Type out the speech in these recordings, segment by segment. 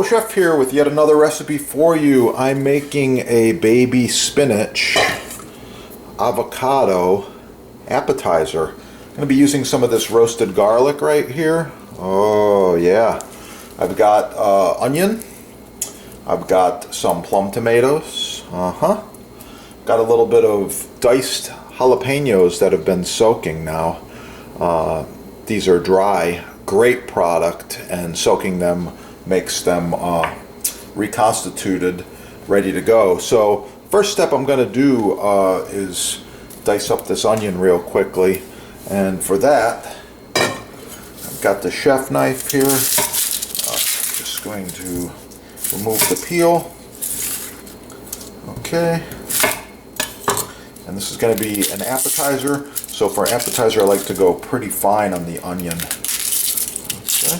Hello, Chef here with yet another recipe for you. I'm making a baby spinach avocado appetizer. I'm going to be using some of this roasted garlic right here. Oh yeah. I've got onion. I've got some plum tomatoes. Got a little bit of diced jalapenos that have been soaking now. These are dry. Great product, and soaking them makes them reconstituted, ready to go. So first step I'm going to do is dice up this onion real quickly, and for that I've got the chef knife here. Just going to remove the peel. Okay, and this is going to be an appetizer, so for an appetizer I like to go pretty fine on the onion. Okay.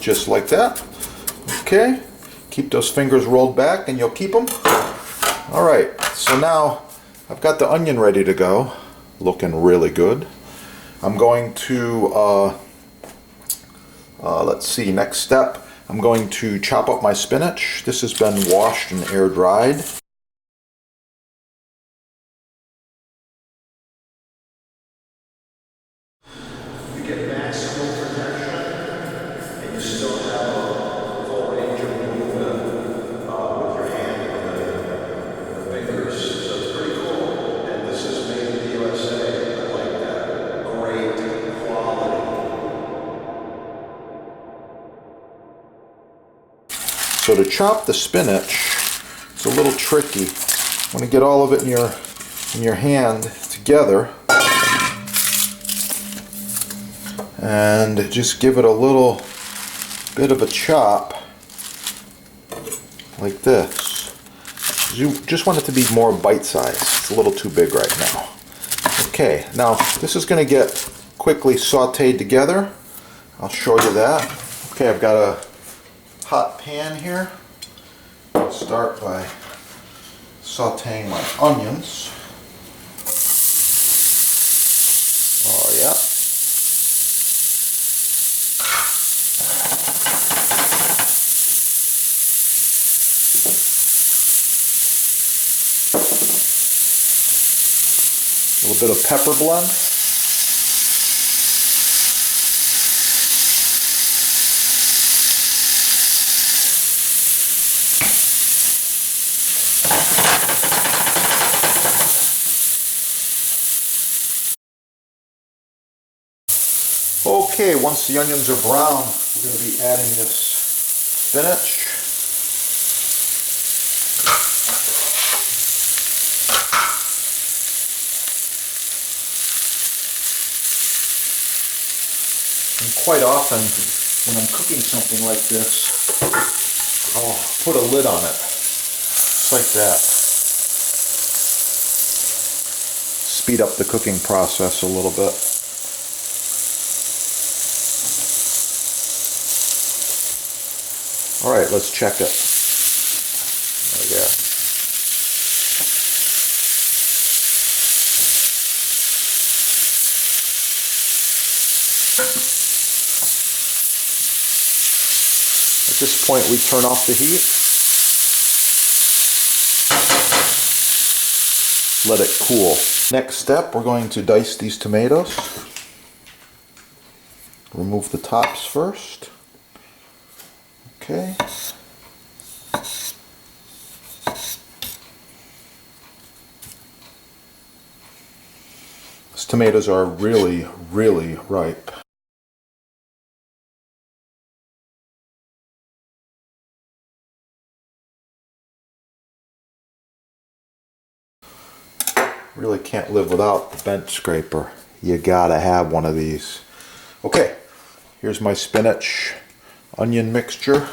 Just like that. Okay, keep those fingers rolled back and you'll keep them. Alright, so now I've got the onion ready to go, looking really good. I'm going to, let's see, next step, I'm going to chop up my spinach. This has been washed and air dried. You get maximum protection, and you still have a full range of movement with your hand and the fingers. So it's pretty cool. And this is made in the USA. I like that. Great quality. So to chop the spinach, it's a little tricky. You want to get all of it in your hand together. And just give it a little bit of a chop like this. You just want it to be more bite-sized. It's a little too big right now. Okay, now this is going to get quickly sauteed together. I'll show you that. Okay, I've got a hot pan here. I'll start by sauteing my onions. Oh yeah. A little bit of pepper blend. Okay, once the onions are brown, we're going to be adding this spinach. And quite often, when I'm cooking something like this, I'll put a lid on it, just like that. Speed up the cooking process a little bit. All right, let's check it. Oh yeah. At this point, we turn off the heat. Let it cool. Next step, we're going to dice these tomatoes. Remove the tops first. Okay. These tomatoes are really, really ripe. Really can't live without the bench scraper. You gotta have one of these. Okay, here's my spinach onion mixture.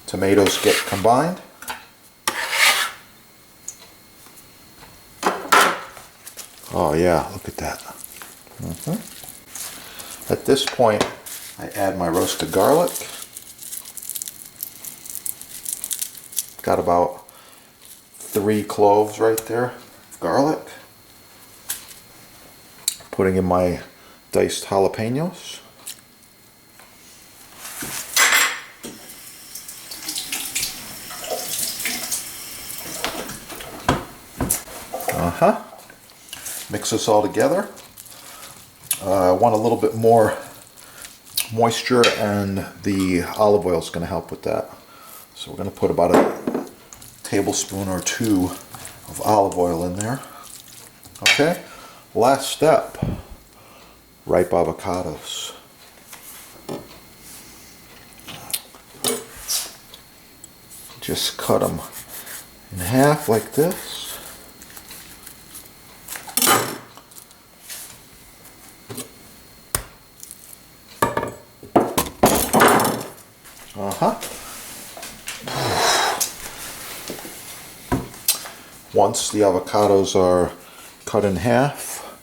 Tomatoes get combined. Oh yeah, look at that. At this point, I add my roasted garlic. Got about 3 cloves right there of garlic. Putting in my diced jalapenos. Mix this all together. I want a little bit more moisture, and the olive oil is going to help with that. So we're going to put about a tablespoon or 2 of olive oil in there. Okay, last step, ripe avocados. Just cut them in half like this. Once the avocados are cut in half,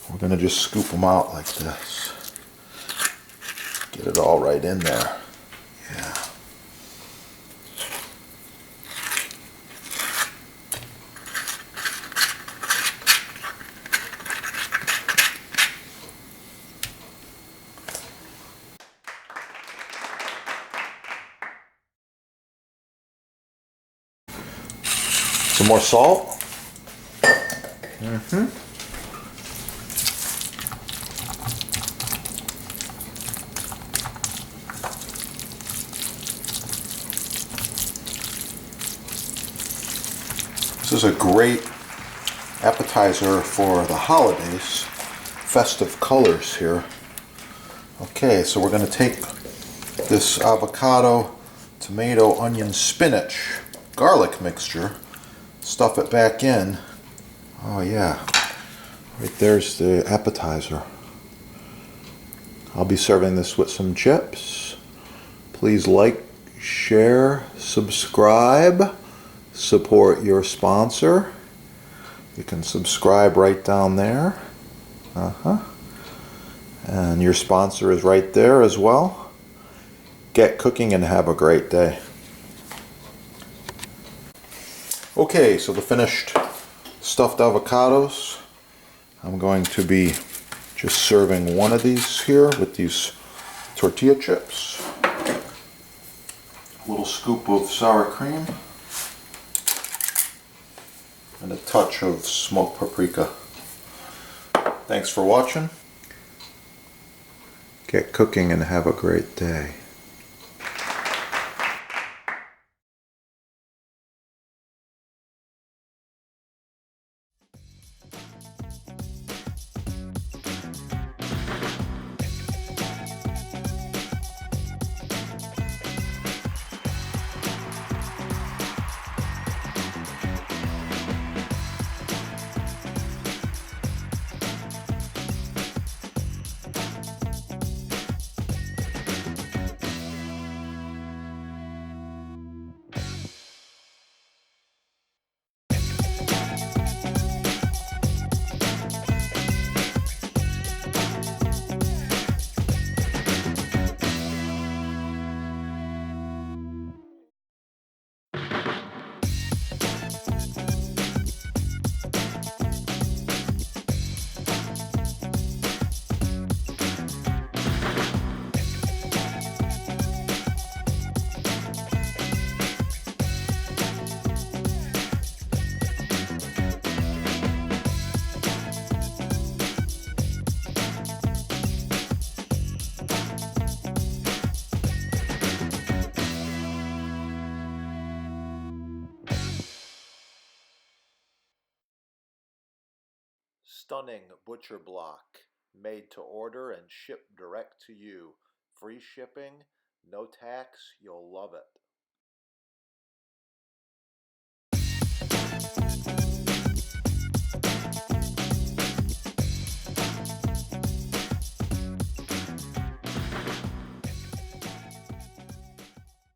we're going to just scoop them out like this. Get it all right in there. Yeah. Some more salt. This is a great appetizer for the holidays. Festive colors here. Okay, so we're going to take this avocado, tomato, onion, spinach, garlic mixture, stuff it back in. Oh yeah, right there's the appetizer. I'll be serving this with some chips. Please like, share, subscribe, support your sponsor. You can subscribe right down there. And your sponsor is right there as well. Get cooking and have a great day. Okay, so the finished stuffed avocados. I'm going to be just serving one of these here with these tortilla chips. A little scoop of sour cream. And a touch of smoked paprika. Thanks for watching. Get cooking and have a great day. Stunning butcher block, made to order and shipped direct to you. Free shipping, no tax, you'll love it.